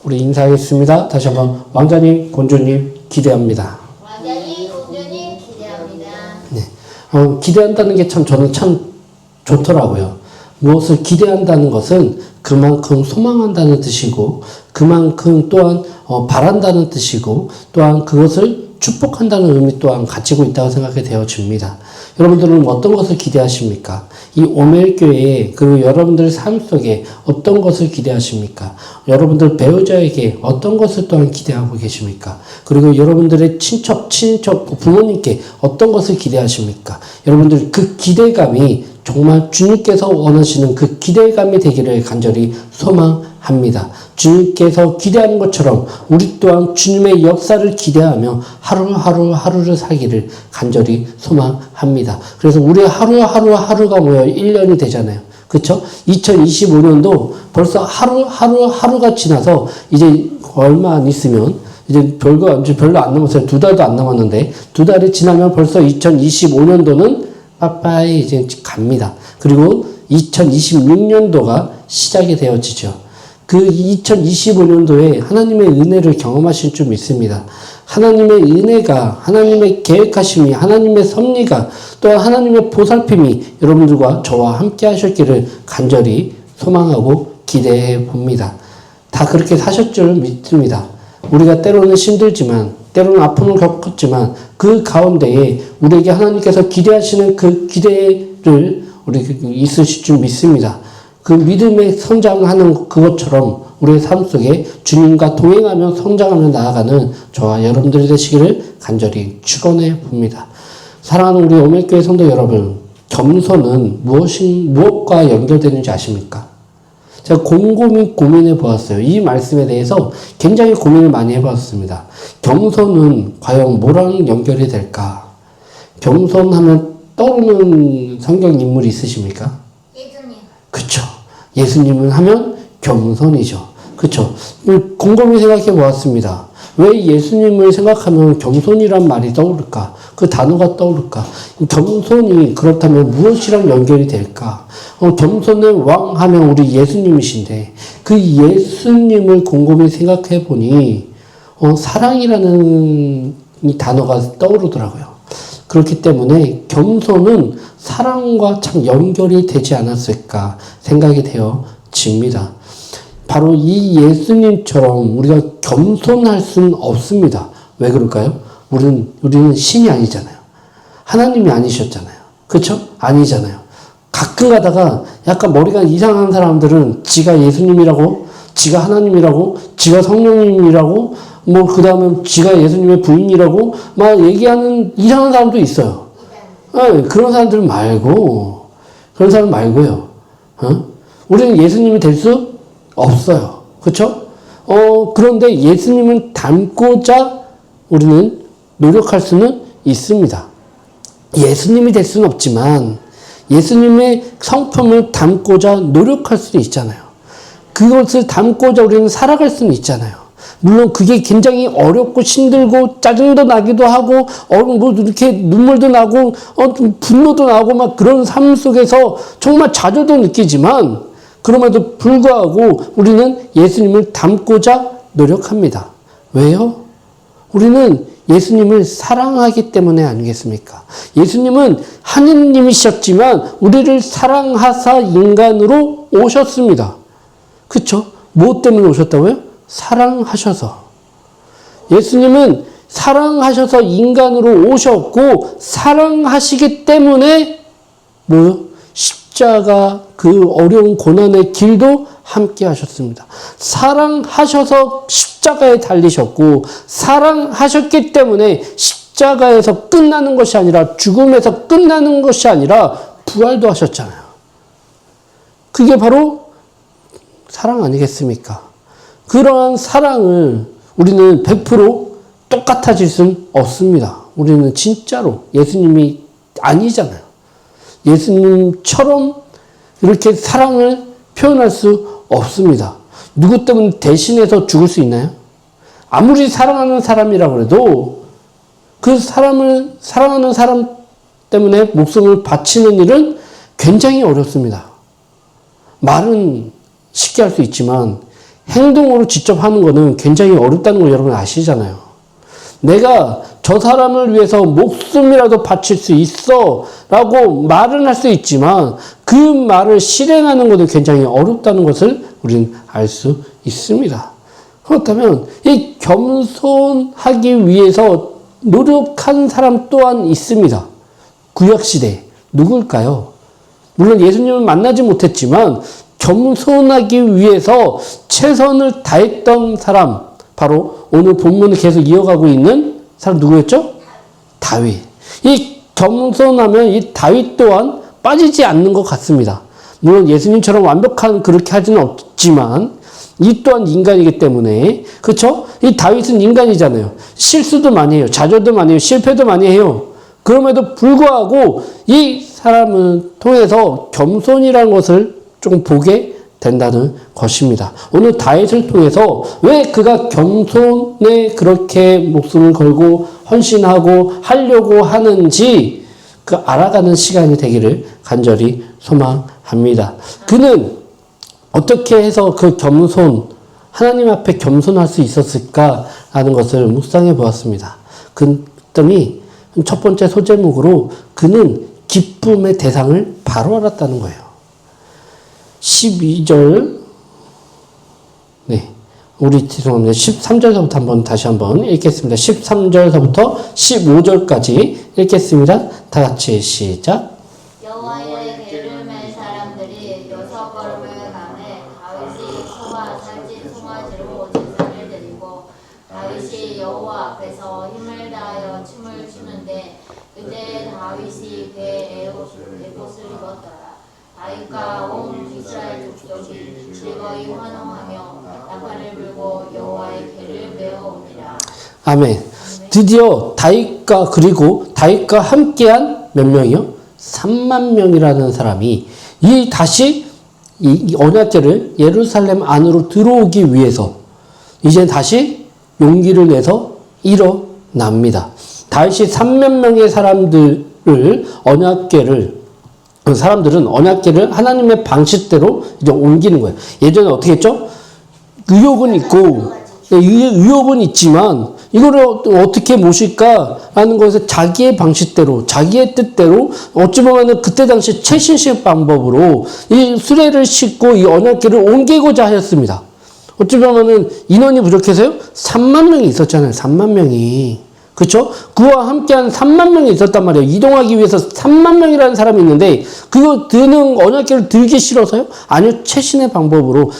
우리 인사하겠습니다. 다시 한번 왕자님, 곤조님 기대합니다. 왕자님, 곤조님 기대합니다. 네. 기대한다는 게 저는 참 좋더라고요. 무엇을 기대한다는 것은 그만큼 소망한다는 뜻이고, 그만큼 또한 바란다는 뜻이고, 또한 그것을 축복한다는 의미 또한 가지고 있다고 생각이 되어집니다. 여러분들은 어떤 것을 기대하십니까? 이 오멜교회에, 그리고 여러분들 삶 속에 어떤 것을 기대하십니까? 여러분들 배우자에게 어떤 것을 또한 기대하고 계십니까? 그리고 여러분들의 친척, 부모님께 어떤 것을 기대하십니까? 여러분들 그 기대감이 정말 주님께서 원하시는 그 기대감이 되기를 간절히 소망합니다. 주님께서 기대하는 것처럼 우리 또한 주님의 역사를 기대하며 하루를 살기를 간절히 소망합니다. 그래서 우리 하루가 모여 1년이 되잖아요. 그쵸? 2025년도 벌써 하루가 지나서 이제 얼마 안 있으면 이제 별로 안 남았어요. 2달도 안 남았는데 2달이 지나면 벌써 2025년도는 빠빠이 이제 갑니다. 그리고 2026년도가 시작이 되어지죠. 그 2025년도에 하나님의 은혜를 경험하실 줄 믿습니다. 하나님의 은혜가, 하나님의 계획하심이, 하나님의 섭리가, 또 하나님의 보살핌이 여러분들과 저와 함께 하셨기를 간절히 소망하고 기대해 봅니다. 다 그렇게 사실 줄 믿습니다. 우리가 때로는 힘들지만, 때로는 아픔을 겪었지만 그 가운데에 우리에게 하나님께서 기대하시는 그 기대를 우리 있으실 줄 믿습니다. 그 믿음의 성장하는 그것처럼 우리의 삶 속에 주님과 동행하며 성장하며 나아가는 저와 여러분들이 되시기를 간절히 축원해 봅니다. 사랑하는 우리 오멜교회 성도 여러분, 겸손은 무엇과 연결되는지 아십니까? 제가 곰곰이 고민해 보았어요. 이 말씀에 대해서 굉장히 고민을 많이 해봤습니다. 겸손은 과연 뭐랑 연결이 될까? 겸손하면 떠오르는 성경 인물이 있으십니까? 예수님. 그쵸. 예수님은 하면 겸손이죠. 그쵸. 곰곰이 생각해 보았습니다. 왜 예수님을 생각하면 겸손이란 말이 떠오를까? 그 단어가 떠오를까? 겸손이 그렇다면 무엇이랑 연결이 될까? 겸손의 왕 하면 우리 예수님이신데 그 예수님을 곰곰이 생각해 보니 사랑이라는 이 단어가 떠오르더라고요. 그렇기 때문에 겸손은 사랑과 참 연결이 되지 않았을까 생각이 되어집니다. 바로 이 예수님처럼 우리가 겸손할 수는 없습니다. 왜 그럴까요? 우리는 신이 아니잖아요. 하나님이 아니셨잖아요. 그렇죠? 아니잖아요. 가끔 가다가 약간 머리가 이상한 사람들은 지가 예수님이라고, 지가 하나님이라고, 지가 성령님이라고, 그 다음에 지가 예수님의 부인이라고 막 얘기하는 이상한 사람도 있어요. 네, 그런 사람 말고요. 우리는 예수님이 될 수 없어요. 그렇죠? 그런데 예수님을 닮고자 우리는 노력할 수는 있습니다. 예수님이 될 수는 없지만 예수님의 성품을 닮고자 노력할 수도 있잖아요. 그것을 닮고자 우리는 살아갈 수는 있잖아요. 물론 그게 굉장히 어렵고 힘들고 짜증도 나기도 하고 이렇게 눈물도 나고 분노도 나고 막 그런 삶 속에서 정말 좌절도 느끼지만 그럼에도 불구하고 우리는 예수님을 닮고자 노력합니다. 왜요? 우리는 예수님을 사랑하기 때문에 아니겠습니까? 예수님은 하느님이셨지만 우리를 사랑하사 인간으로 오셨습니다. 그쵸? 무엇 때문에 오셨다고요? 사랑하셔서. 예수님은 사랑하셔서 인간으로 오셨고 사랑하시기 때문에 십자가 그 어려운 고난의 길도 함께 하셨습니다. 사랑하셔서 십자가에 달리셨고 사랑하셨기 때문에 십자가에서 끝나는 것이 아니라 죽음에서 끝나는 것이 아니라 부활도 하셨잖아요. 그게 바로 사랑 아니겠습니까? 그러한 사랑을 우리는 100% 똑같아질 수는 없습니다. 우리는 진짜로 예수님이 아니잖아요. 예수님처럼 이렇게 사랑을 표현할 수 없습니다. 누구 때문에 대신해서 죽을 수 있나요? 아무리 사랑하는 사람이라고 해도 그 사랑하는 사람 때문에 목숨을 바치는 일은 굉장히 어렵습니다. 말은 쉽게 할 수 있지만 행동으로 직접 하는 거는 굉장히 어렵다는 걸 여러분 아시잖아요. 내가 저 사람을 위해서 목숨이라도 바칠 수 있어 라고 말은 할 수 있지만 그 말을 실행하는 것은 굉장히 어렵다는 것을 우리는 알 수 있습니다. 그렇다면 이 겸손하기 위해서 노력한 사람 또한 있습니다. 구약시대 누굴까요? 물론 예수님을 만나지 못했지만 겸손하기 위해서 최선을 다했던 사람, 바로 오늘 본문을 계속 이어가고 있는 사람 누구였죠? 다윗. 이 겸손하면 이 다윗 또한 빠지지 않는 것 같습니다. 물론 예수님처럼 완벽한 그렇게 하지는 없지만 이 또한 인간이기 때문에, 그렇죠? 이 다윗은 인간이잖아요. 실수도 많이 해요. 좌절도 많이 해요. 실패도 많이 해요. 그럼에도 불구하고 이 사람을 통해서 겸손이라는 것을 좀 보게 된다는 것입니다. 오늘 다윗을 통해서 왜 그가 겸손에 그렇게 목숨을 걸고 헌신하고 하려고 하는지 그 알아가는 시간이 되기를 간절히 소망합니다. 그는 어떻게 해서 그 겸손, 하나님 앞에 겸손할 수 있었을까라는 것을 묵상해 보았습니다. 그랬더니 첫 번째 소제목으로 그는 기쁨의 대상을 바로 알았다는 거예요. 12절, 네, 우리 죄송합니다. 13절서부터 한번 다시 한번 읽겠습니다. 13절서부터 15절까지 읽겠습니다. 다 같이 시작. 여호와의 괴를 맨 사람들이 여섯 걸음을 가매 다윗이 소와 살찐 송아지로 제사를 드리고 다윗이 여호와 앞에서 힘을 다하여 춤을 추는데 그때 다윗이 그의 에봇을 입었더라. 다윗과 온 이스라엘 족속이 즐거이 환호하며 나팔을 불고 여호와의 괴를 메어오니라. 아멘. 드디어 다윗과 함께한 몇 명이요? 3만 명이라는 사람이 다시 이 언약궤를 예루살렘 안으로 들어오기 위해서 이제 다시 용기를 내서 일어납니다. 다윗이 3만 명의 사람들은 언약궤를 하나님의 방식대로 이제 옮기는 거예요. 예전에 어떻게 했죠? 의욕은 있고, 의욕은 있지만, 이거를 어떻게 모실까라는 것을 자기의 방식대로, 자기의 뜻대로, 어찌 보면은 그때 당시 최신식 방법으로 이 수레를 싣고 이 언약궤를 옮기고자 하였습니다. 어찌 보면은 인원이 부족해서요? 3만 명이 있었잖아요. 3만 명이. 그렇죠? 그와 함께한 3만 명이 있었단 말이에요. 이동하기 위해서 3만 명이라는 사람이 있는데 그거 드는 언약궤를 들기 싫어서요? 아니요. 최선의 방법으로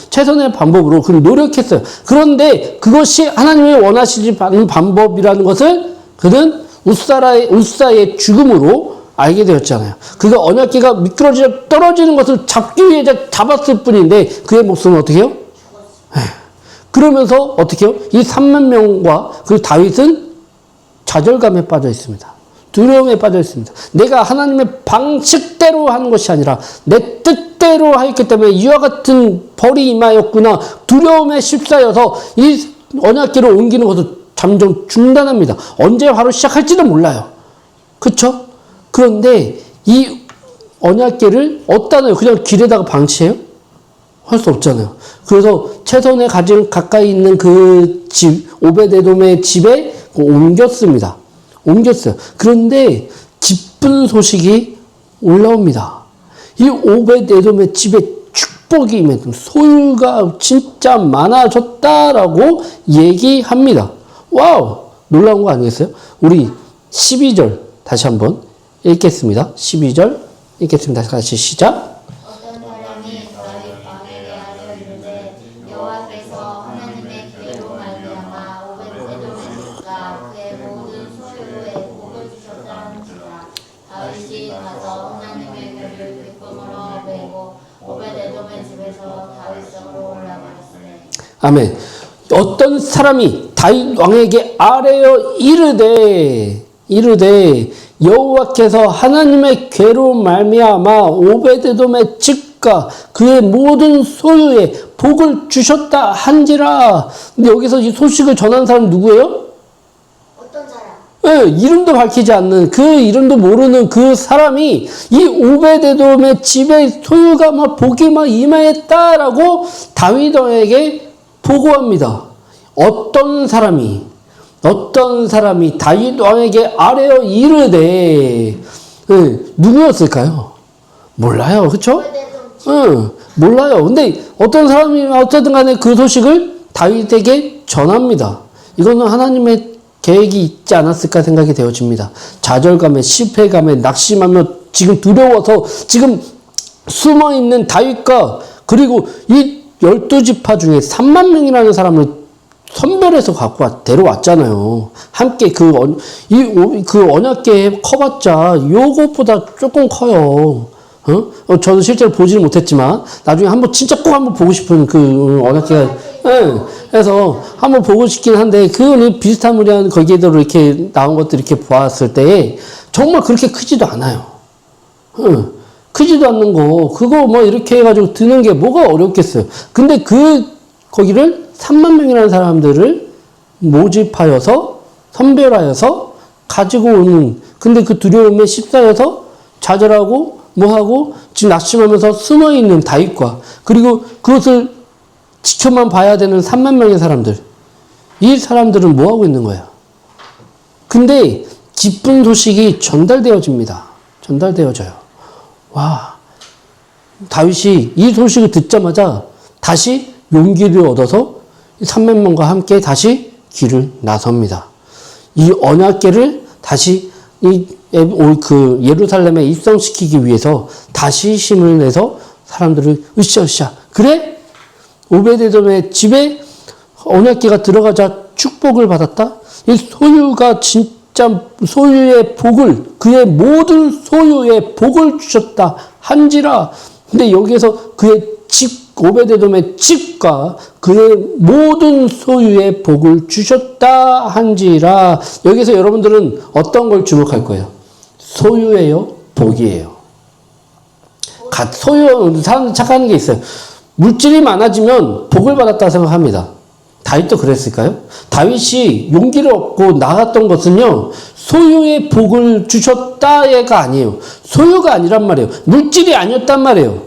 그 노력했어요. 그런데 그것이 하나님이 원하시지 않는 방법이라는 것을 그는 우사의 죽음으로 알게 되었잖아요. 그가 언약궤가 미끄러져 떨어지는 것을 잡기 위해 잡았을 뿐인데 그의 목숨은 어떻게 해요? 그러면서 어떻게 해요? 이 3만 명과 그 다윗은 좌절감에 빠져 있습니다. 두려움에 빠져 있습니다. 내가 하나님의 방식대로 하는 것이 아니라 내 뜻대로 하였기 때문에 이와 같은 벌이 임하였구나. 두려움에 휩싸여서 이 언약궤를 옮기는 것을 잠정 중단합니다. 언제 바로 시작할지도 몰라요. 그렇죠? 그런데 이 언약궤를 어디다 놔요? 그냥 길에다가 방치해요? 할 수 없잖아요. 그래서 최선에 가까이 있는 그 집, 오베데돔의 집에 옮겼습니다. 그런데 기쁜 소식이 올라옵니다. 이 오베데돔의 집에 축복이 임했던 소유가 진짜 많아졌다라고 얘기합니다. 와우! 놀라운 거 아니겠어요? 우리 12절 다시 한번 읽겠습니다. 12절 읽겠습니다. 같이 시작. 어떤 사람이 다윗 왕에게 하려 이르되 여호와께서 하나님의 기회로 말미암아 오벳에돔의 집과 그의 모든 소유에 복을 주셨다 한지라. 다윗이 가서 하나님의 궤를 기쁨으로 메고 오벳에돔의 집에서 다윗성으로 올라가었으니. 아멘. 어떤 사람이 다윗 왕에게 아뢰어 이르되 여호와께서 하나님의 궤로 말미암아 오베데돔의 집과 그의 모든 소유에 복을 주셨다 한지라. 근데 여기서 이 소식을 전한 사람 누구예요? 어떤 사람? 네, 이름도 밝히지 않는, 그 이름도 모르는 그 사람이 이 오베데돔의 집에 소유가 막 복이 막 임하였다라고 다윗 왕에게 보고합니다. 어떤 사람이 다윗 왕에게 아뢰어 이르되, 누구였을까요? 몰라요. 그쵸? 몰라요. 근데 어떤 사람이 어쨌든 간에 그 소식을 다윗에게 전합니다. 이거는 하나님의 계획이 있지 않았을까 생각이 되어집니다. 좌절감에, 실패감에, 낙심하며 지금 두려워서 지금 숨어있는 다윗과 그리고 이 12지파 중에 3만 명이라는 사람을 선별해서 데려왔잖아요. 함께 그 언약궤 커봤자 요것보다 조금 커요. 저도 실제로 보지는 못했지만 나중에 진짜 꼭 한번 보고 싶은 그 언약궤가, 그래서 한번 보고 싶긴 한데 그 비슷한 무리한 거기에도 이렇게 나온 것들 이렇게 보았을 때 정말 그렇게 크지도 않아요. 크지도 않는 거 그거 이렇게 해가지고 드는 게 뭐가 어렵겠어요. 근데 거기를 3만 명이라는 사람들을 모집하여서 선별하여서 가지고 오는, 근데 그 두려움에 휩싸여서 좌절하고 뭐하고 지금 낙심하면서 숨어있는 다윗과 그리고 그것을 지켜만 봐야 되는 3만 명의 사람들, 이 사람들은 뭐하고 있는 거예요? 근데 기쁜 소식이 전달되어집니다. 전달되어져요. 와, 다윗이 이 소식을 듣자마자 다시 용기를 얻어서 3만 명과 함께 다시 길을 나섭니다. 이 언약궤를 다시 예루살렘에 입성시키기 위해서 다시 힘을 내서 사람들을 으쌰으쌰. 그래? 오베데돔의 집에 언약궤가 들어가자 축복을 받았다? 이 소유가 진짜 소유의 복을, 그의 모든 소유의 복을 주셨다 한지라. 근데 여기에서 그의 집, 오베데돔의 집과 그의 모든 소유의 복을 주셨다 한지라. 여기서 여러분들은 어떤 걸 주목할 거예요? 소유예요? 복이에요? 사람들 착각하는 게 있어요. 물질이 많아지면 복을 받았다 생각합니다. 다윗도 그랬을까요? 다윗이 용기를 얻고 나갔던 것은요, 소유의 복을 주셨다가 아니에요. 소유가 아니란 말이에요. 물질이 아니었단 말이에요.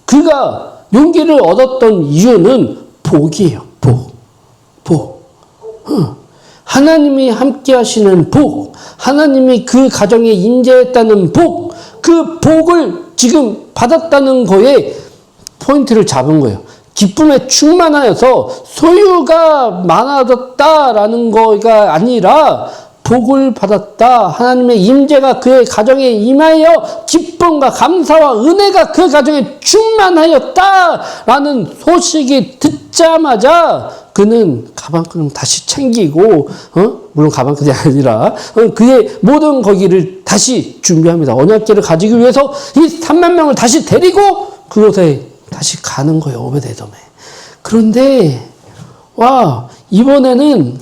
그가 용기를 얻었던 이유는 복이에요. 복. 하나님이 함께 하시는 복, 하나님이 그 가정에 임재했다는 복, 그 복을 지금 받았다는 거에 포인트를 잡은 거예요. 기쁨에 충만하여서 소유가 많아졌다라는 거가 아니라 복을 받았다. 하나님의 임재가 그의 가정에 임하여 기쁨과 감사와 은혜가 그 가정에 충만하였다라는 소식이 듣자마자 그는 가방끈을 다시 챙기고, 물론 가방끈이 아니라 그의 모든 거기를 다시 준비합니다. 언약궤를 가지기 위해서 이 3만 명을 다시 데리고 그곳에 다시 가는 거예요. 오베데돔에. 그런데 이번에는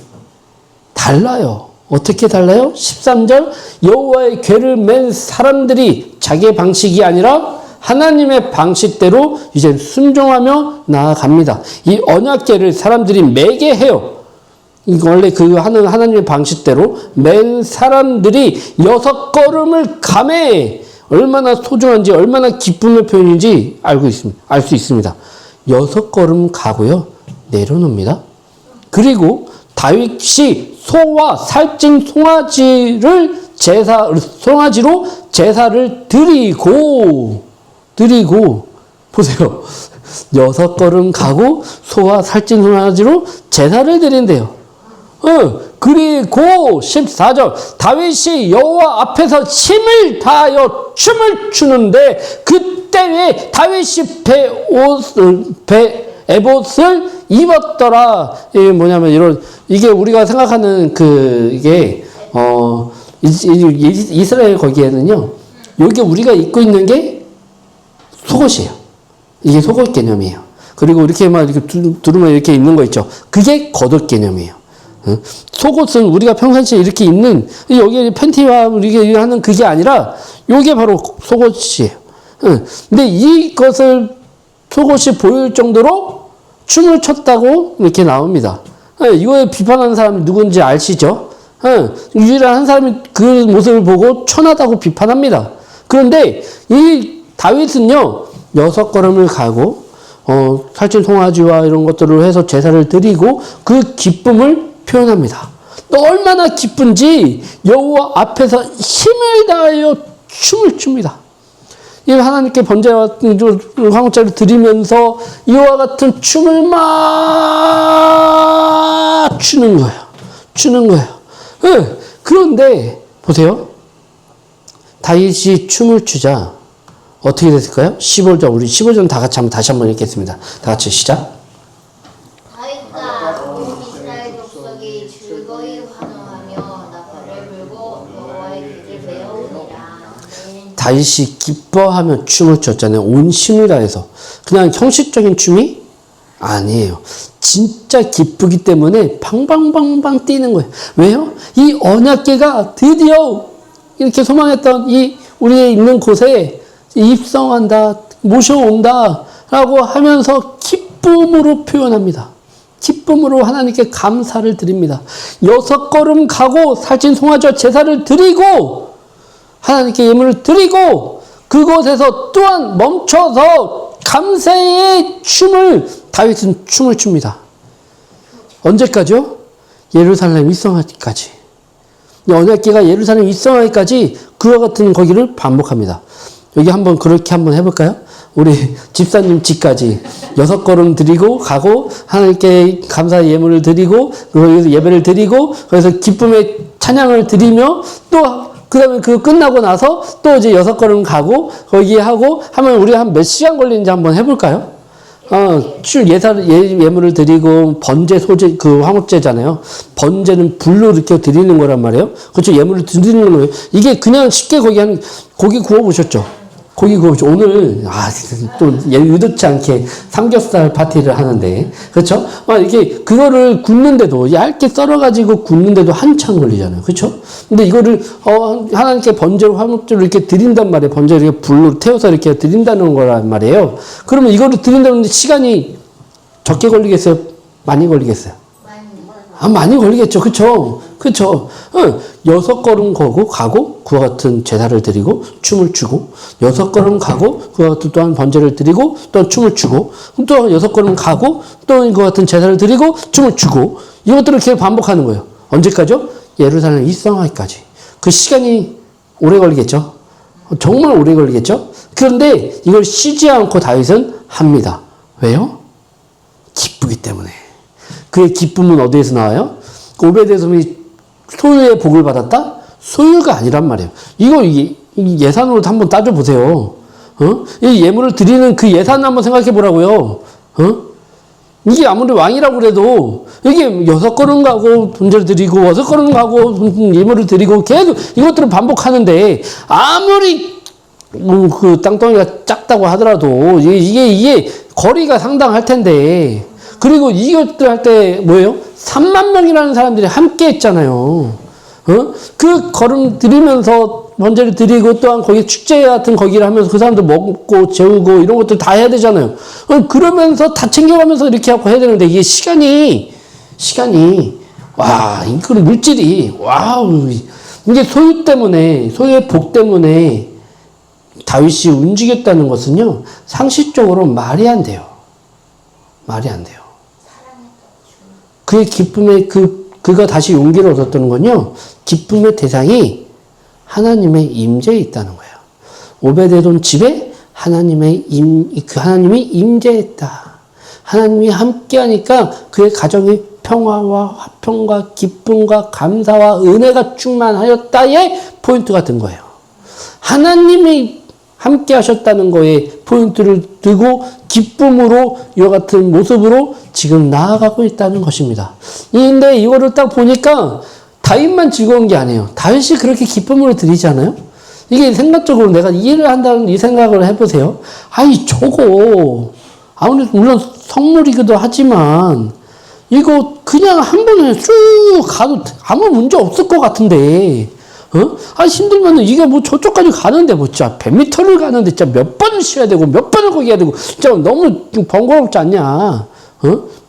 달라요. 어떻게 달라요? 13절, 여호와의 궤를 맨 사람들이 자기의 방식이 아니라 하나님의 방식대로 이제 순종하며 나아갑니다. 이 언약궤를 사람들이 매게 해요. 이거 원래 하는 하나님의 방식대로 맨 사람들이 6걸음을 가매. 얼마나 소중한지, 얼마나 기쁨의 표현인지 알 수 있습니다. 6걸음 가고요, 내려놓습니다. 그리고 다윗이 소와 살찐 송아지로 제사를 드리고, 보세요. 6걸음 가고 소와 살찐 송아지로 제사를 드린대요. 그리고 14절, 다윗이 여호와 앞에서 힘을 다하여 춤을 추는데 그때에 다윗이 에봇을 입었더라. 이게 뭐냐면 이게 우리가 생각하는 이스라엘 거기에는요, 여기 우리가 입고 있는 게 속옷이에요. 이게 속옷 개념이에요. 그리고 이렇게 두르면 이렇게 입는 거 있죠. 그게 겉옷 개념이에요. 속옷은 우리가 평상시에 이렇게 입는, 여기 팬티와 우리가 하는 그게 아니라 요게 바로 속옷이에요. 근데 이것을 속옷이 보일 정도로 춤을 췄다고 이렇게 나옵니다. 이거에 비판하는 사람이 누군지 아시죠? 유일한 한 사람이 그 모습을 보고 천하다고 비판합니다. 그런데 이 다윗은요, 6걸음을 가고 살찐 송아지와 이런 것들을 해서 제사를 드리고 그 기쁨을 표현합니다. 또 얼마나 기쁜지 여호와 앞에서 힘을 다하여 춤을 춥니다. 이 하나님께 번제와 화목제를 드리면서 이와 같은 춤을 막 추는 거예요. 추는 거예요. 네. 그런데 보세요. 다윗이 춤을 추자 어떻게 됐을까요? 15절 우리 15절 다시 한번 읽겠습니다. 다 같이 시작. 다윗과 온 이스라엘 족속이 즐거이 환호하며 나팔을 불고 여호와의 길을 배우니라. 다윗이 기뻐하며 춤을 췄잖아요. 온 힘을 다해서. 그냥 형식적인 춤이 아니에요. 진짜 기쁘기 때문에 방방방방 뛰는 거예요. 왜요? 이 언약궤가 드디어 이렇게 소망했던 이 우리의 있는 곳에 입성한다, 모셔온다 라고 하면서 기쁨으로 표현합니다. 기쁨으로 하나님께 감사를 드립니다. 6걸음 가고 살찐 송아지와 제사를 드리고 하나님께 예물을 드리고 그곳에서 또한 멈춰서 감사의 춤을 다윗은 춤을 춥니다. 언제까지요? 예루살렘 입성하기까지. 언약궤가 예루살렘 입성하기까지 그와 같은 거기를 반복합니다. 여기 한번 그렇게 한번 해볼까요? 우리 집사님 집까지 6걸음 드리고 가고 하나님께 감사의 예물을 드리고 거기서 예배를 드리고 그래서 기쁨의 찬양을 드리며 또 그 다음에 그거 끝나고 나서 또 이제 6걸음 가고 거기에 하고 하면 우리 한 몇 시간 걸리는지 한번 해볼까요? 예물을 드리고 번제 소제 그 화목제잖아요. 번제는 불로 이렇게 드리는 거란 말이에요. 그렇죠? 예물을 드리는 거예요. 이게 그냥 쉽게 고기 구워 보셨죠? 고기 구워 보죠. 오늘 또 의도치 않게 삼겹살 파티를 하는데 그렇죠? 이게 그거를 굽는데도 얇게 썰어가지고 굽는데도 한참 걸리잖아요. 그렇죠? 근데 이거를 하나님께 번제로 화목제로 이렇게 드린단 말이에요. 번제를 이렇게 불로 태워서 이렇게 드린다는 거란 말이에요. 그러면 이거를 드린다는데 시간이 적게 걸리겠어요? 많이 걸리겠어요? 많이 걸리겠죠. 그쵸? 그쵸? 6걸음 가고, 그와 같은 제사를 드리고, 춤을 추고, 6걸음 가고, 그와 같은 또한 번제를 드리고, 또 춤을 추고, 또 6걸음 가고, 또 그와 같은 제사를 드리고, 춤을 추고, 이것들을 계속 반복하는 거예요. 언제까지요? 예루살렘 입성하기까지. 그 시간이 오래 걸리겠죠? 정말 오래 걸리겠죠? 그런데 이걸 쉬지 않고 다윗은 합니다. 왜요? 기쁘기 때문에. 그의 기쁨은 어디에서 나와요? 오베데돔이 소유의 복을 받았다? 소유가 아니란 말이에요. 이거 예산으로 한번 따져보세요. 이 예물을 드리는 그 예산을 한번 생각해 보라고요. 이게 아무리 왕이라고 그래도 이게 6걸음 가고 번제를 드리고 6걸음 가고 예물을 드리고 계속 이것들을 반복하는데 아무리 그 땅덩이가 작다고 하더라도 이게 거리가 상당할 텐데 그리고 이것들 할 때 뭐예요? 3만 명이라는 사람들이 함께 했잖아요. 그 걸음 드리면서 번제를 드리고 또한 거기 축제 같은 거기를 하면서 그 사람들 먹고 재우고 이런 것들 다 해야 되잖아요. 그러면서 다 챙겨가면서 이렇게 하고 해야 되는데 이게 시간이 이거는 물질이 이게 소유의 복 때문에 다윗이 움직였다는 것은요 상식적으로 말이 안 돼요. 그의 기쁨에 그가 다시 용기를 얻었다는 건요, 기쁨의 대상이 하나님의 임재에 있다는 거예요. 오베데돔 집에 하나님이 임재했다. 하나님이 함께하니까 그의 가정이 평화와 화평과 기쁨과 감사와 은혜가 충만하였다의 포인트가 된 거예요. 하나님이 함께 하셨다는 거에 포인트를 두고 기쁨으로 이와 같은 모습으로 지금 나아가고 있다는 것입니다. 근데 이거를 딱 보니까 다윗만 즐거운 게 아니에요. 다윗이 그렇게 기쁨으로 드리지 않아요? 이게 생각적으로 내가 이해를 한다는 이 생각을 해보세요. 저거 아무래도 물론 선물이기도 하지만 이거 그냥 한 번에 쭉 가도 아무 문제 없을 것 같은데 힘들면은 이게 뭐 저쪽까지 가는데 뭐 진짜 100m를 가는데 진짜 몇 번을 쉬어야 되고 몇 번을 거기 해야 되고 진짜 너무 번거롭지 않냐?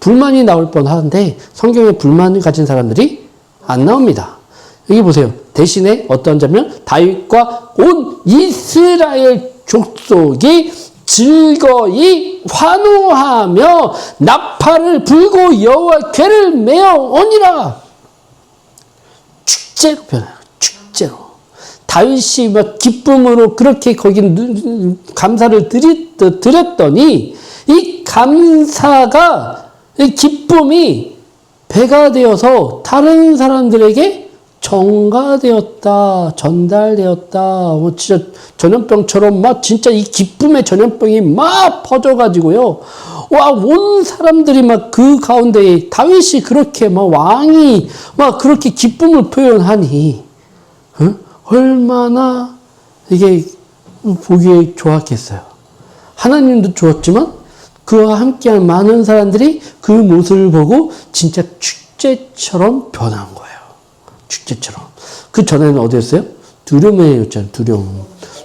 불만이 나올 뻔하는데 성경에 불만을 가진 사람들이 안 나옵니다. 여기 보세요. 대신에 어떤 자면 다윗과 온 이스라엘 족속이 즐거이 환호하며 나팔을 불고 여호와 궤를 메어 오니라. 축제로 변해요. 축제로. 다윗이 막 기쁨으로 그렇게 거기 감사를 드렸더니 이 감사가 이 기쁨이 배가 되어서 다른 사람들에게 전가되었다, 전달되었다. 뭐 진짜 전염병처럼 막 진짜 이 기쁨의 전염병이 막 퍼져가지고요. 와, 온 사람들이 막 그 가운데 다윗이 그렇게 막 왕이 막 그렇게 기쁨을 표현하니, 얼마나 이게 보기에 좋았겠어요. 하나님도 좋았지만 그와 함께한 많은 사람들이 그 모습을 보고 진짜 축제처럼 변한 거예요. 축제처럼. 그 전에는 어디였어요? 두려움이었잖아요.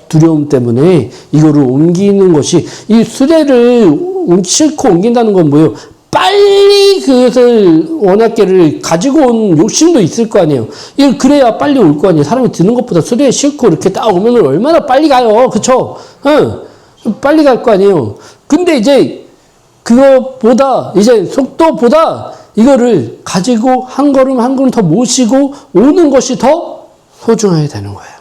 두려움 때문에 이거를 옮기는 것이, 이 수레를 싣고 옮긴다는 건 뭐예요? 빨리 그것을 원학계를 가지고 온 욕심도 있을 거 아니에요. 이걸 그래야 빨리 올 거 아니에요. 사람이 드는 것보다 수레에 싣고 이렇게 딱 오면 얼마나 빨리 가요. 그쵸? 빨리 갈 거 아니에요. 근데 이제 그것보다, 이제 속도보다 이거를 가지고 한 걸음 한 걸음 더 모시고 오는 것이 더 소중하게 되는 거예요.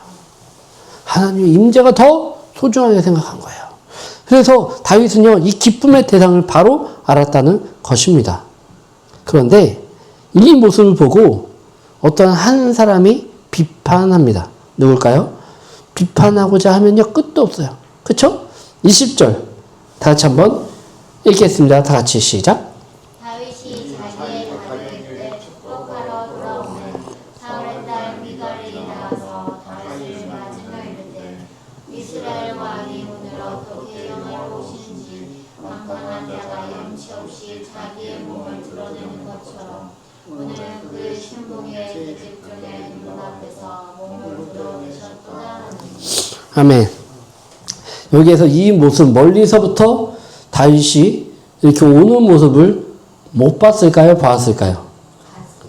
하나님의 임재가 더 소중하게 생각한 거예요. 그래서 다윗은요, 이 기쁨의 대상을 바로 알았다는 것입니다. 그런데 이 모습을 보고 어떤 한 사람이 비판합니다. 누굴까요? 비판하고자 하면요, 끝도 없어요. 그쵸? 20절. 다 같이 한번 읽겠습니다. 다 같이 시작. 다윗이 자기의 다리를 축복하러 돌아오면 사울의 딸 미갈이 나와서 다윗을 맞으며 이르되 이스라엘 왕이 오늘 어떻게 영화로우신지 강건한 자가 염치 없이 자기의 몸을 드러내는 것처럼 오늘은 그 신봉의 계집 중에 눈앞에서 몸을 드러내셨구나 하니. 아멘. 여기에서 이 모습, 멀리서부터 다윗이 이렇게 오는 모습을 못 봤을까요? 봤을까요?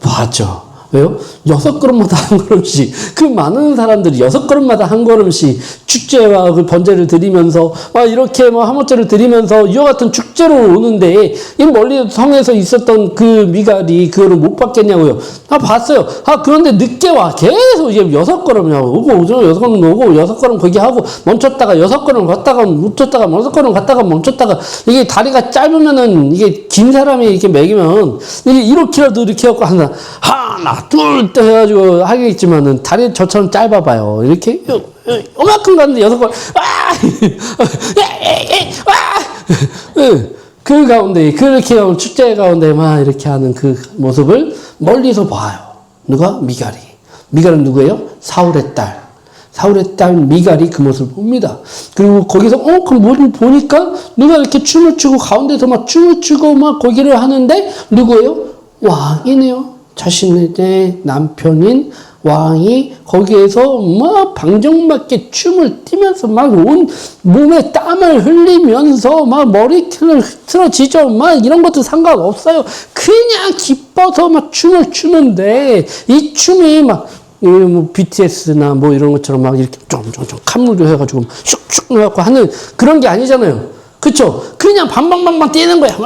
봤죠. 왜요? 6걸음마다 한 걸음씩, 그 많은 사람들이 6걸음마다 한 걸음씩 축제와 그 번제를 드리면서 막 이렇게 뭐 화목제를 드리면서 이와 같은 축제로 오는데, 이 멀리 성에서 있었던 그 미갈이 그거를 못 봤겠냐고요. 봤어요. 그런데 늦게 와. 계속 이게 6걸음이냐고. 오고, 6걸음 오고, 6걸음 거기 하고, 멈췄다가 6걸음 갔다가 멈췄다가, 6걸음 갔다가 멈췄다가, 이게 다리가 짧으면은, 이게 긴 사람이 이렇게 매기면, 이게 이렇게라도 이렇게 하고 하나, 둘, 때 해가지고 하겠지만은, 다리 저처럼 짧아봐요. 이렇게, 요만큼 갔는데 6걸, 그 가운데, 그렇게 축제 가운데 막 이렇게 하는 그 모습을 멀리서 봐요. 누가? 미갈이. 미갈은 누구예요? 사울의 딸. 사울의 딸 미갈이 그 모습을 봅니다. 그리고 거기서, 그 뭘 보니까 누가 이렇게 춤을 추고 가운데서 막 춤을 추고 막 거기를 하는데, 누구예요? 왕이네요. 자신의 남편인 왕이 거기에서 막 방정맞게 춤을 뛰면서 막 온 몸에 땀을 흘리면서 막 머리를 흐트러지죠. 막 이런 것도 상관없어요. 그냥 기뻐서 막 춤을 추는데, 이 춤이 막 뭐 BTS나 뭐 이런 것처럼 막 이렇게 쫑쫑쫑 칸물도 해가지고 슉슉 해갖고 하는 그런 게 아니잖아요. 그쵸? 그냥 방방방방 뛰는 거야.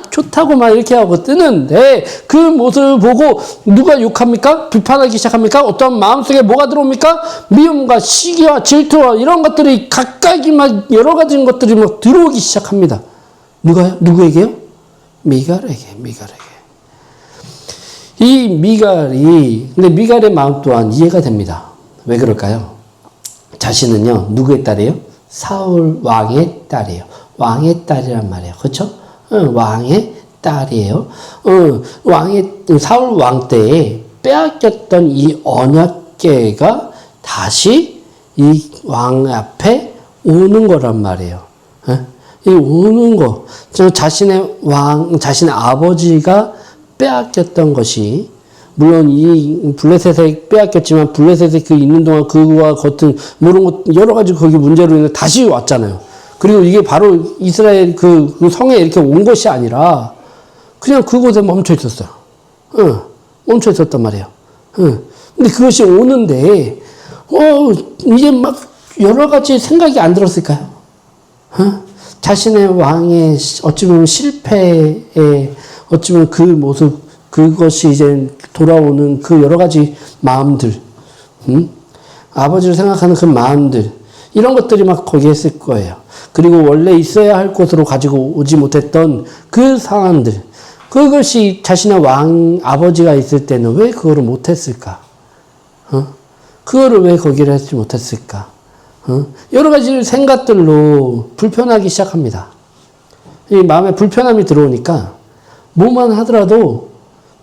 좋다고 막 이렇게 하고 뜨는데, 그 모습을 보고 누가 욕합니까? 비판하기 시작합니까? 어떤 마음속에 뭐가 들어옵니까? 미움과 시기와 질투와 이런 것들이 각각이 막 여러 가지 것들이 막 들어오기 시작합니다. 누가요? 누구에게요? 미갈에게. 이 미갈이, 근데 미갈의 마음 또한 이해가 됩니다. 왜 그럴까요? 자신은요, 누구의 딸이에요? 사울 왕의 딸이에요. 왕의 딸이란 말이에요. 그렇죠? 왕의 딸이에요. 사울 왕 때에 빼앗겼던 이 언약궤가 다시 이 왕 앞에 오는 거란 말이에요. 이 오는 거. 자신의 아버지가 빼앗겼던 것이, 물론 이 블레셋에 빼앗겼지만 블레셋에 그 있는 동안 그와 같은 여러 가지 거기 문제로 인해 다시 왔잖아요. 그리고 이게 바로 이스라엘 그 성에 이렇게 온 것이 아니라 그냥 그곳에 멈춰 있었어요. 멈춰 있었단 말이에요. 근데 그것이 오는데, 이제 막 여러 가지 생각이 안 들었을까요? 자신의 왕의 어찌 보면 실패에 어찌 보면 그 모습, 그것이 이제 돌아오는 그 여러 가지 마음들, 아버지를 생각하는 그 마음들, 이런 것들이 막 거기에 있을 거예요. 그리고 원래 있어야 할 곳으로 가지고 오지 못했던 그 상황들, 그것이 자신의 왕, 아버지가 있을 때는 왜 그거를 못했을까? 그거를 왜 거기를 하지 못했을까? 여러 가지 생각들로 불편하기 시작합니다. 이 마음에 불편함이 들어오니까 뭐만 하더라도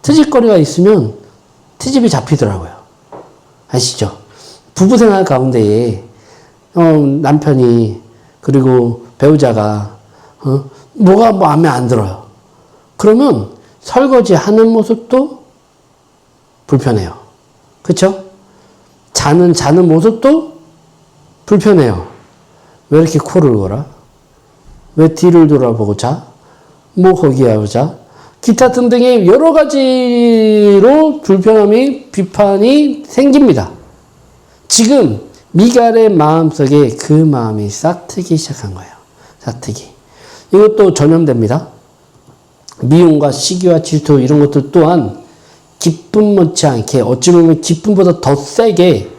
트집거리가 있으면 트집이 잡히더라고요. 아시죠? 부부생활 가운데에 남편이 그리고 배우자가 뭐가 마음에 안 들어요. 그러면 설거지 하는 모습도 불편해요. 그렇죠? 자는 모습도 불편해요. 왜 이렇게 코를 골아? 왜 뒤를 돌아보고 자? 뭐 거기야 자? 기타 등등의 여러 가지로 불편함이, 비판이 생깁니다. 지금 미갈의 마음속에 그 마음이 싹트기 시작한 거예요. 싹트기. 이것도 전염됩니다. 미움과 시기와 질투 이런 것들 또한 기쁨 못지않게 어찌 보면 기쁨보다 더 세게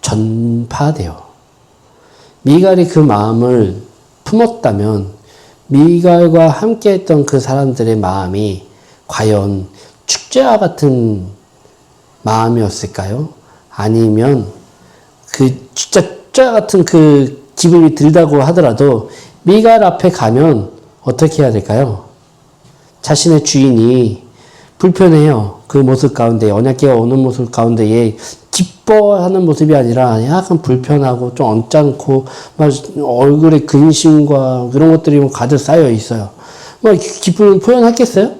전파돼요. 미갈이 그 마음을 품었다면 미갈과 함께했던 그 사람들의 마음이 과연 축제와 같은 마음이었을까요? 아니면 그 축제와 같은 그 기분이 들다고 하더라도 미갈 앞에 가면 어떻게 해야 될까요? 자신의 주인이 불편해요. 그 모습 가운데, 언약궤가 오는 모습 가운데에 기뻐하는 모습이 아니라 약간 불편하고 좀 언짢고 막 얼굴에 근심과 그런 것들이 가득 쌓여 있어요. 뭐 기쁨을 표현하겠어요?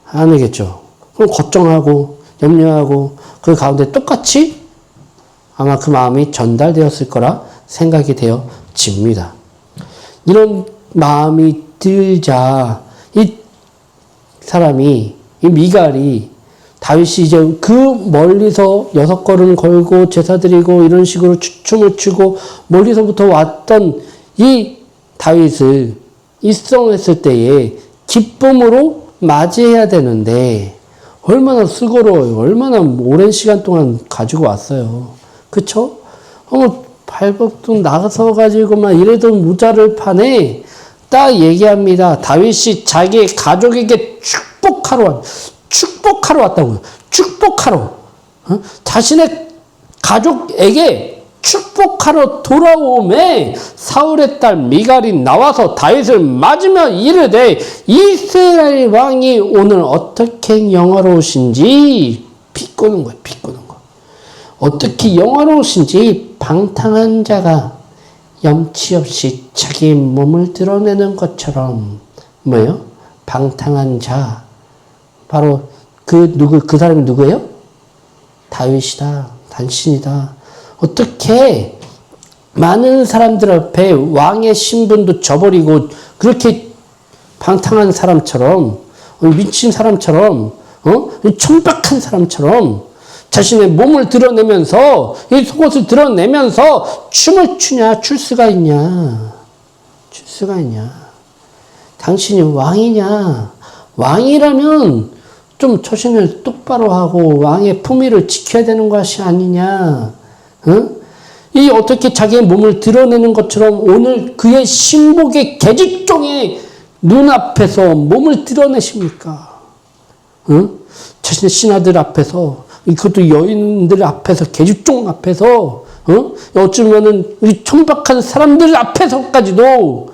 안 하겠죠. 그럼 걱정하고 염려하고 그 가운데 똑같이 아마 그 마음이 전달되었을 거라 생각이 되어집니다. 이런 마음이 들자 이 사람이, 이 미갈이 다윗이 이제 그 멀리서 6걸음 걸고 제사 드리고 이런 식으로 춤을 추고 멀리서부터 왔던 이 다윗을 입성했을 때에 기쁨으로 맞이해야 되는데 얼마나 수고로워요. 얼마나 오랜 시간 동안 가지고 왔어요. 그쵸? 발버둥 나가서 가지고만 이래도 모자를 파네. 딱 얘기합니다. 다윗이 자기 가족에게 축복하러 왔다고요. 축복하러. 자신의 가족에게 축복하러 돌아오매 사울의 딸 미갈이 나와서 다윗을 맞으며 이르되 이스라엘 왕이 오늘 어떻게 영화로우신지 비꼬는 거예요. 비꼬는 거. 어떻게 영화로우신지 방탕한 자가 염치 없이 자기 몸을 드러내는 것처럼 뭐예요? 방탕한 자. 바로 그 사람이 누구예요? 다윗이다. 당신이다. 어떻게 많은 사람들 앞에 왕의 신분도 저버리고 그렇게 방탕한 사람처럼, 미친 사람처럼, 천박한 사람처럼 자신의 몸을 드러내면서, 이 속옷을 드러내면서 춤을 추냐? 출 수가 있냐? 출 수가 있냐? 당신이 왕이냐? 왕이라면 좀 처신을 똑바로 하고 왕의 품위를 지켜야 되는 것이 아니냐? 이 어떻게 자기의 몸을 드러내는 것처럼 오늘 그의 신복의 계집종의 눈앞에서 몸을 드러내십니까? 자신의 신하들 앞에서, 그것도 여인들 앞에서, 계집종 앞에서, 어쩌면은 이 천박한 사람들 앞에서까지도,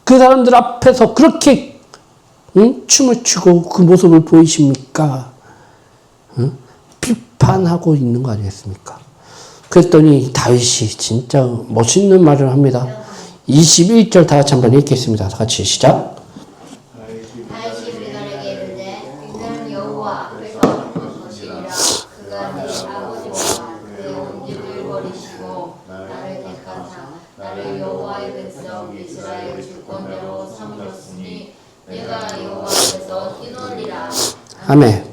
그 사람들 앞에서 그렇게 춤을 추고 그 모습을 보이십니까? 비판하고 있는 거 아니겠습니까? 그랬더니 다윗이 진짜 멋있는 말을 합니다. 21절 다 같이 한번 읽겠습니다. 다 같이 시작. 다윗이 미갈에게 이르되 이는 여호와 앞에서 한 것이니라. 그가 네 아버지와 그의 온 집을 버리시고 나를 택하사 나를 여호와의 백성 이스라엘 주권자로 삼으셨으니 내가 여호와 앞에서 뛰놀리라. 아멘.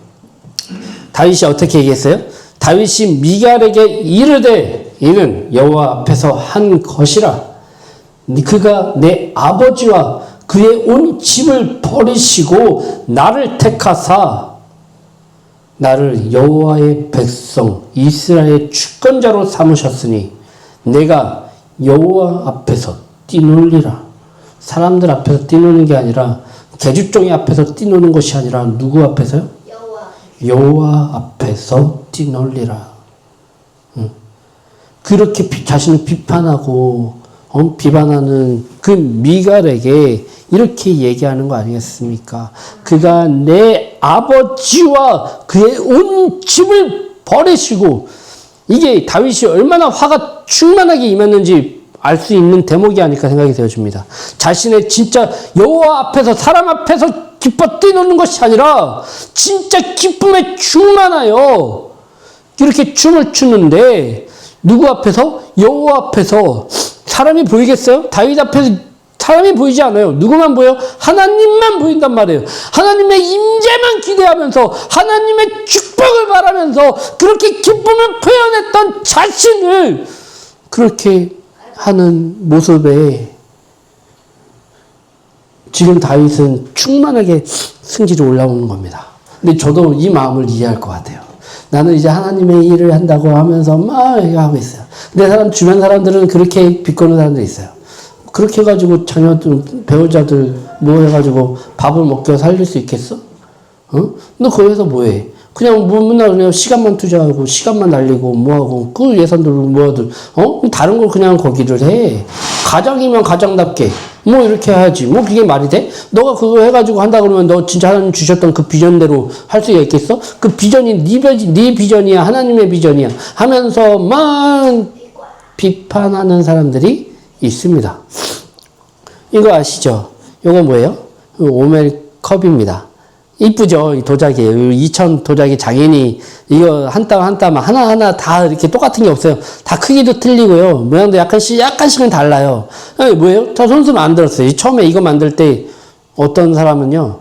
다윗이 어떻게 얘기했어요? 다윗이 미갈에게 이르되 이는 여호와 앞에서 한 것이라. 그가 내 아버지와 그의 온 집을 버리시고 나를 택하사 나를 여호와의 백성 이스라엘의 주권자로 삼으셨으니 내가 여호와 앞에서 뛰놀리라. 사람들 앞에서 뛰노는 게 아니라 개주종이 앞에서 뛰노는 것이 아니라 누구 앞에서요? 여호와 앞에서 뛰놀리라. 그렇게 자신을 비판하고 비판하는 그 미갈에게 이렇게 얘기하는 거 아니겠습니까? 그가 내 아버지와 그의 온 집을 버리시고, 이게 다윗이 얼마나 화가 충만하게 임했는지 알 수 있는 대목이 아닐까 생각이 되어집니다. 자신의 진짜 여호와 앞에서 사람 앞에서 기뻐 뛰노는 것이 아니라 진짜 기쁨에 충만하여 이렇게 춤을 추는데, 누구 앞에서? 여호와 앞에서. 사람이 보이겠어요? 다윗 앞에서 사람이 보이지 않아요. 누구만 보여? 하나님만 보인단 말이에요. 하나님의 임재만 기대하면서 하나님의 축복을 바라면서 그렇게 기쁨을 표현했던 자신을 그렇게 하는 모습에 지금 다윗은 충만하게 승질이 올라오는 겁니다. 근데 저도 이 마음을 이해할 것 같아요. 나는 이제 하나님의 일을 한다고 하면서 막 하고 있어요. 근데 주변 사람들은 그렇게 비꼬는 사람들이 있어요. 그렇게 해가지고 자녀들, 배우자들 뭐 해가지고 밥을 먹게 살릴 수 있겠어? 너 거기서 뭐해? 그냥 맨날 그냥 시간만 투자하고 시간만 날리고 뭐하고 그 예산들로 뭐하든 다른 걸 그냥 거기를 해. 가장이면 가장답게 뭐 이렇게 해야지. 뭐 그게 말이 돼? 너가 그거 해가지고 한다 그러면 너 진짜 하나님 주셨던 그 비전대로 할 수가 있겠어? 그 비전이 네 비전이야, 하나님의 비전이야 하면서 막 비판하는 사람들이 있습니다. 이거 아시죠? 이거 뭐예요? 오멜 컵입니다. 이쁘죠? 이 도자기예요. 2000 도자기 장인이 이거 한 땀 한 땀 하나하나 다 이렇게 똑같은 게 없어요. 다 크기도 틀리고요. 모양도 약간씩은 달라요. 뭐예요? 저 손수 만들었어요. 처음에 이거 만들 때 어떤 사람은요,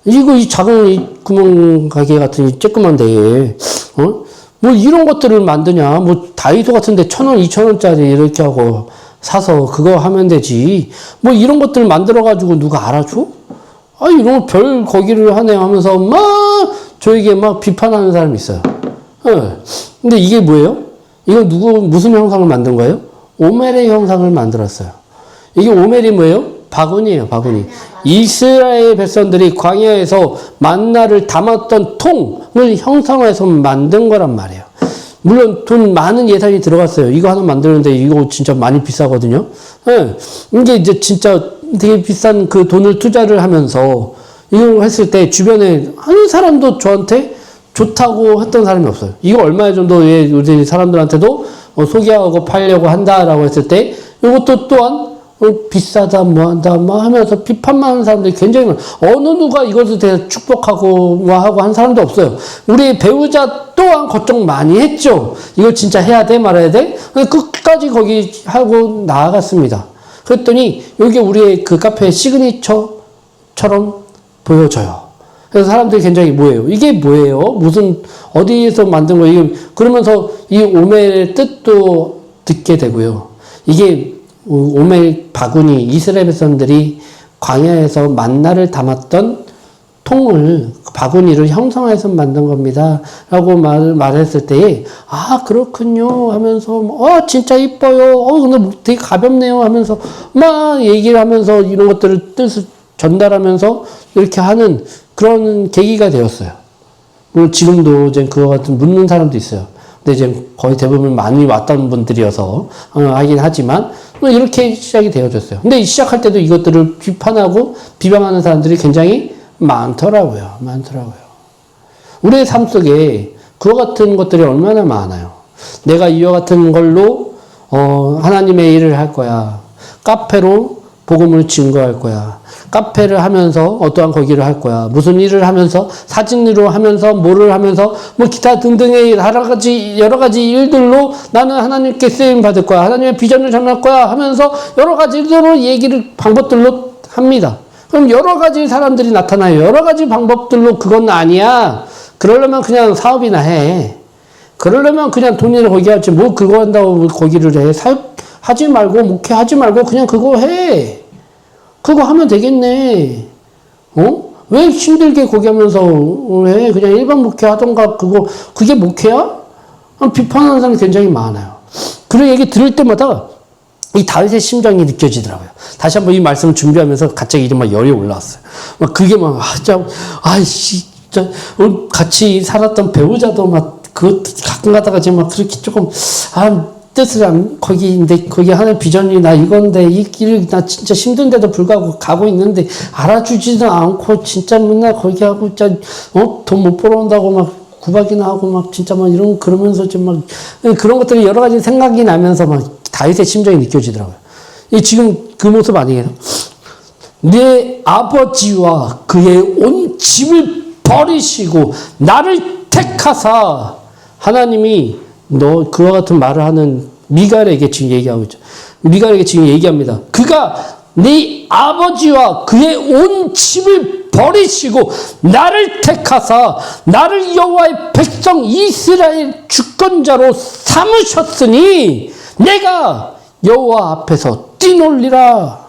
이 작은 이 구멍 가게 같은 이 쬐끄만데, 뭐 이런 것들을 만드냐? 뭐 다이소 같은데 1000원, 2000원짜리 이렇게 하고 사서 그거 하면 되지. 뭐 이런 것들 만들어가지고 누가 알아줘? 이런 거 별 거기를 하네 하면서 막 저에게 막 비판하는 사람이 있어요. 근데 이게 뭐예요? 이거 무슨 형상을 만든 거예요? 오멜의 형상을 만들었어요. 이게 오멜이 뭐예요? 바구니예요, 바구니. 이스라엘 백성들이 광야에서 만나를 담았던 통을 형상화해서 만든 거란 말이에요. 물론 돈 많은 예산이 들어갔어요. 이거 하나 만드는데 이거 진짜 많이 비싸거든요. 이게 이제 진짜 되게 비싼 그 돈을 투자를 하면서 이걸 했을 때 주변에 한 사람도 저한테 좋다고 했던 사람이 없어요. 이거 얼마 정도의 우리 사람들한테도 소개하고 팔려고 한다라고 했을 때 이것도 또한 비싸다 뭐한다 뭐 하면서 비판만 하는 사람들이 굉장히 많아요. 어느 누가 이것에 대해서 축복하고 뭐 하고 한 사람도 없어요. 우리 배우자 또한 걱정 많이 했죠. 이거 진짜 해야 돼 말아야 돼? 끝까지 거기 하고 나아갔습니다. 그랬더니 이게 우리의 그 카페의 시그니처처럼 보여져요. 그래서 사람들이 굉장히 뭐예요? 이게 뭐예요? 무슨 어디에서 만든 거예요? 그러면서 이 오멜의 뜻도 듣게 되고요. 이게 오멜 바구니, 이스라엘 백성들이 광야에서 만나를 담았던 통을, 바구니를 형상화해서 만든 겁니다. 라고 말했을 때에, 그렇군요. 하면서, 진짜 이뻐요. 근데 되게 가볍네요. 하면서, 막 얘기를 하면서 이런 것들을 뜻을 전달하면서 이렇게 하는 그런 계기가 되었어요. 물론 지금도 이제 그거 같은 묻는 사람도 있어요. 근데 이제 거의 대부분 많이 왔던 분들이어서, 하긴 하지만, 이렇게 시작이 되어졌어요. 근데 시작할 때도 이것들을 비판하고 비방하는 사람들이 굉장히 많더라고요. 우리의 삶 속에 그와 같은 것들이 얼마나 많아요. 내가 이와 같은 걸로 하나님의 일을 할 거야. 카페로 복음을 증거할 거야. 카페를 하면서 어떠한 거기를 할 거야. 무슨 일을 하면서 사진으로 하면서 뭐를 하면서 뭐 기타 등등의 여러 가지 일들로 나는 하나님께 쓰임 받을 거야. 하나님의 비전을 전할 거야 하면서 여러 가지로 방법들로 합니다. 그럼 여러 가지 사람들이 나타나요. 여러 가지 방법들로 그건 아니야. 그러려면 그냥 사업이나 해. 그러려면 그냥 돈이나 거기 하지. 뭐 그거 한다고 거기를 해. 하지 말고 목회하지 말고 그냥 그거 해. 그거 하면 되겠네. 왜 힘들게 거기 하면서 해? 그냥 일반 목회 하던가 그게 목회야? 비판하는 사람이 굉장히 많아요. 그런 얘기 들을 때마다 이 다윗의 심정이 느껴지더라고요. 다시 한번 이 말씀을 준비하면서 갑자기 막 열이 올라왔어요. 막 그게 막, 진짜, 같이 살았던 배우자도 막, 가끔 가다가 지금 막 그렇게 조금, 뜻을 거기 하는 비전이 나 이건데, 이 길을 나 진짜 힘든데도 불구하고 가고 있는데, 알아주지도 않고, 진짜 맨날 거기 하고, 진짜, 돈 못 벌어온다고 막, 구박이나 하고 막 진짜 막 그러면서 좀 막 그런 것들이 여러 가지 생각이 나면서 막 다윗의 심정이 느껴지더라고요. 지금 그 모습 아니에요? 내 아버지와 그의 온 집을 버리시고 나를 택하사 하나님이 너 그와 같은 말을 하는 미갈에게 지금 얘기하고 있죠. 미갈에게 지금 얘기합니다. 그가 네 아버지와 그의 온 집을 버리시고 나를 택하사 나를 여호와의 백성 이스라엘 주권자로 삼으셨으니 내가 여호와 앞에서 뛰놀리라.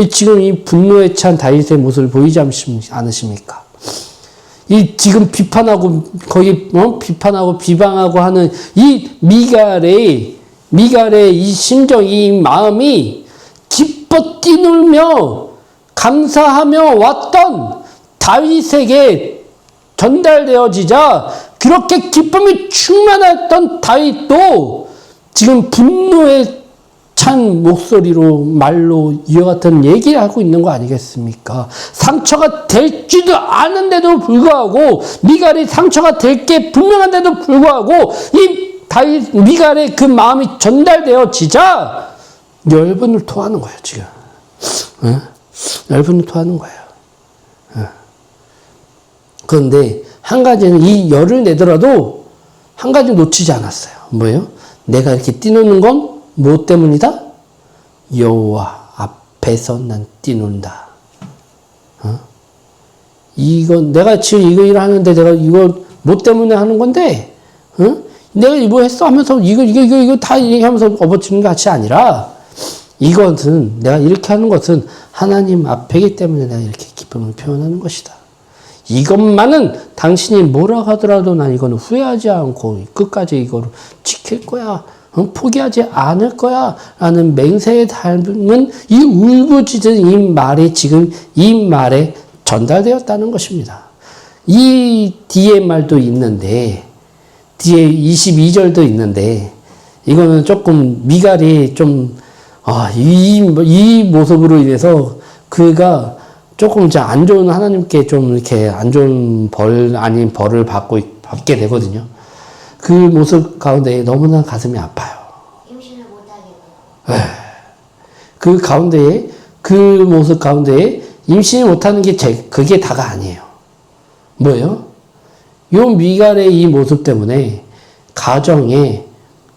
지금 이 분노에 찬 다윗의 모습을 보이지 않으십니까? 이 지금 비판하고 비판하고 비방하고 하는 이 미갈의 이 심정, 이 마음이 기뻐 뛰놀며 감사하며 왔던 다윗에게 전달되어지자 그렇게 기쁨이 충만했던 다윗도 지금 분노에 찬 목소리로 말로 이와 같은 얘기를 하고 있는 거 아니겠습니까? 상처가 될지도 않은데도 불구하고 미갈이 상처가 될 게 분명한데도 불구하고 이 다윗 미갈의 그 마음이 전달되어지자 열분을 토하는 거예요 지금. 열분을 토하는 거예요. 그런데 한 가지는 이 열을 내더라도 한 가지 놓치지 않았어요. 뭐예요? 내가 이렇게 뛰노는 건 뭐 때문이다? 여호와 앞에서 난 뛰논다. 이건 내가 지금 이거 일을 하는데 내가 이거 뭐 때문에 하는 건데, 내가 이거 했어 하면서 이거 다 얘기하면서 업어치는 것이 아니라 이것은 내가 이렇게 하는 것은 하나님 앞에기 때문에 내가 이렇게 기쁨을 표현하는 것이다. 이것만은 당신이 뭐라 하더라도 난 이거는 후회하지 않고 끝까지 이거를 지킬 거야. 포기하지 않을 거야. 라는 맹세에 닮은 이 울부짖은 이 말이 지금 이 말에 전달되었다는 것입니다. 이 뒤에 말도 있는데, 뒤에 22절도 있는데, 이거는 조금 미갈이 좀, 이 모습으로 인해서 그가 조금 이제 안 좋은 하나님께 좀 이렇게 안 좋은 벌 아닌 벌을 받게 되거든요. 그 모습 가운데 너무나 가슴이 아파요. 임신을 못하게 돼요. 그 가운데에, 그 모습 가운데에 임신을 못하는 게 그게 다가 아니에요. 뭐예요? 요 미갈의 이 모습 때문에 가정에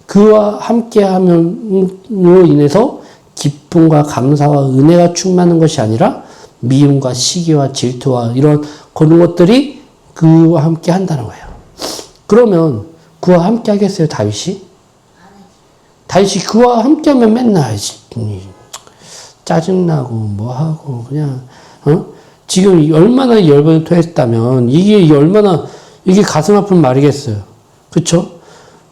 그와 함께함으로 인해서 기쁨과 감사와 은혜가 충만한 것이 아니라 미움과 시기와 질투와 이런 그런 것들이 그와 함께 한다는 거예요. 그러면 그와 함께 하겠어요, 다윗이? 다윗이 그와 함께 하면 맨날 짜증나고 뭐하고 그냥 지금 얼마나 열번을 토했다면 이게 가슴 아픈 말이겠어요. 그쵸?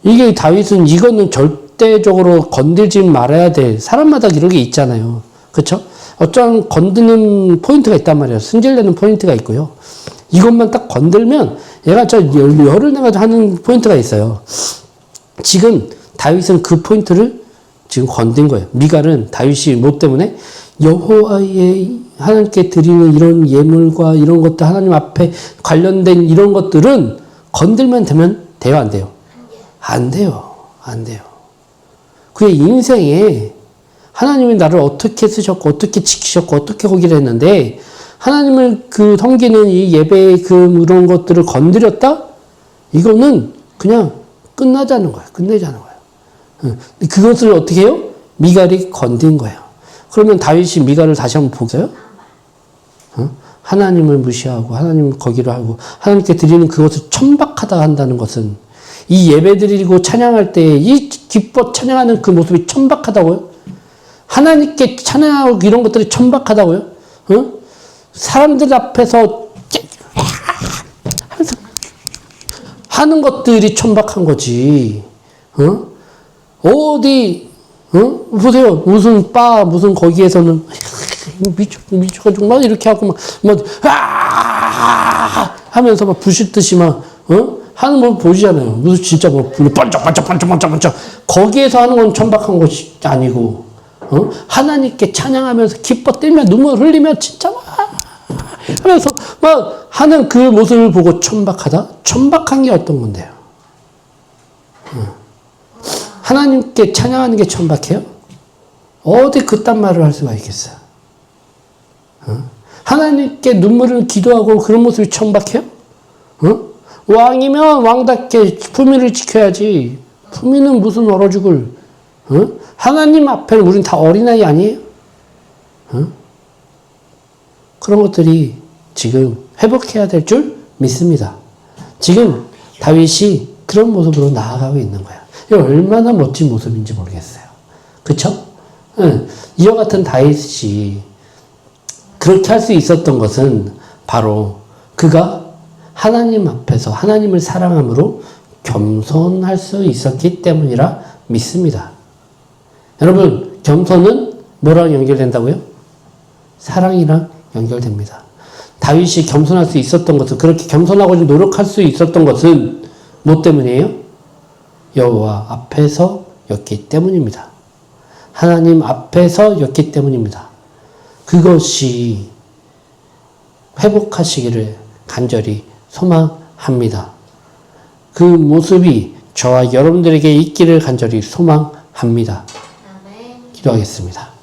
이게 다윗은 이거는 절대적으로 건들지 말아야 돼. 사람마다 이런 게 있잖아요. 그쵸? 어쩌면 건드는 포인트가 있단 말이에요. 승질내는 포인트가 있고요. 이것만 딱 건들면 얘가 열을 내가지고 하는 포인트가 있어요. 지금 다윗은 그 포인트를 지금 건든 거예요. 미갈은 다윗이 뭐 때문에 여호와의 하나님께 드리는 이런 예물과 이런 것들 하나님 앞에 관련된 이런 것들은 건들면 돼요, 안 돼요? 안 돼요. 그의 인생에 하나님이 나를 어떻게 쓰셨고 어떻게 지키셨고 어떻게 거기를 했는데 하나님을 섬기는 이 예배의 그런 것들을 건드렸다? 이거는 그냥 끝내자는 거예요. 그것을 어떻게 해요? 미갈이 건든 거예요. 그러면 다윗이 미갈을 다시 한번 보세요. 하나님을 무시하고 하나님을 거기로 하고 하나님께 드리는 그것을 천박하다 한다는 것은 이 예배 드리고 찬양할 때 이 기뻐 찬양하는 그 모습이 천박하다고요? 하나님께 찬양하고 이런 것들이 천박하다고요? 어? 사람들 앞에서 하는 것들이 천박한 거지. 어디 보세요. 무슨 바 무슨 거기에서는 미쳐가지고 막 이렇게 하고 막 하면서 막 부실 듯이 막 하는 거 보시잖아요. 무슨 진짜 뭐 번쩍 거기에서 하는 건 천박한 것이 아니고 하나님께 찬양하면서 기뻐 뛰며 눈물 흘리며 진짜 막 하면서 막 하는 그 모습을 보고 천박하다? 천박한 게 어떤 건데요? 하나님께 찬양하는 게 천박해요? 어디 그딴 말을 할 수가 있겠어요? 하나님께 눈물을 기도하고 그런 모습이 천박해요? 왕이면 왕답게 품위를 지켜야지. 품위는 무슨 얼어 죽을. 하나님 앞에는 우린 다 어린아이 아니에요? 그런 것들이 지금 회복해야 될 줄 믿습니다. 지금 다윗이 그런 모습으로 나아가고 있는 거야. 이거 얼마나 멋진 모습인지 모르겠어요. 그쵸? 이와 같은 다윗이 그렇게 할 수 있었던 것은 바로 그가 하나님 앞에서 하나님을 사랑함으로 겸손할 수 있었기 때문이라 믿습니다. 여러분, 겸손은 뭐랑 연결된다고요? 사랑이랑 연결됩니다. 다윗이 겸손할 수 있었던 것은, 그렇게 겸손하고 노력할 수 있었던 것은 뭐 때문이에요? 여호와 앞에서였기 때문입니다. 하나님 앞에서였기 때문입니다. 그것이 회복하시기를 간절히 소망합니다. 그 모습이 저와 여러분들에게 있기를 간절히 소망합니다. 아멘. 기도하겠습니다.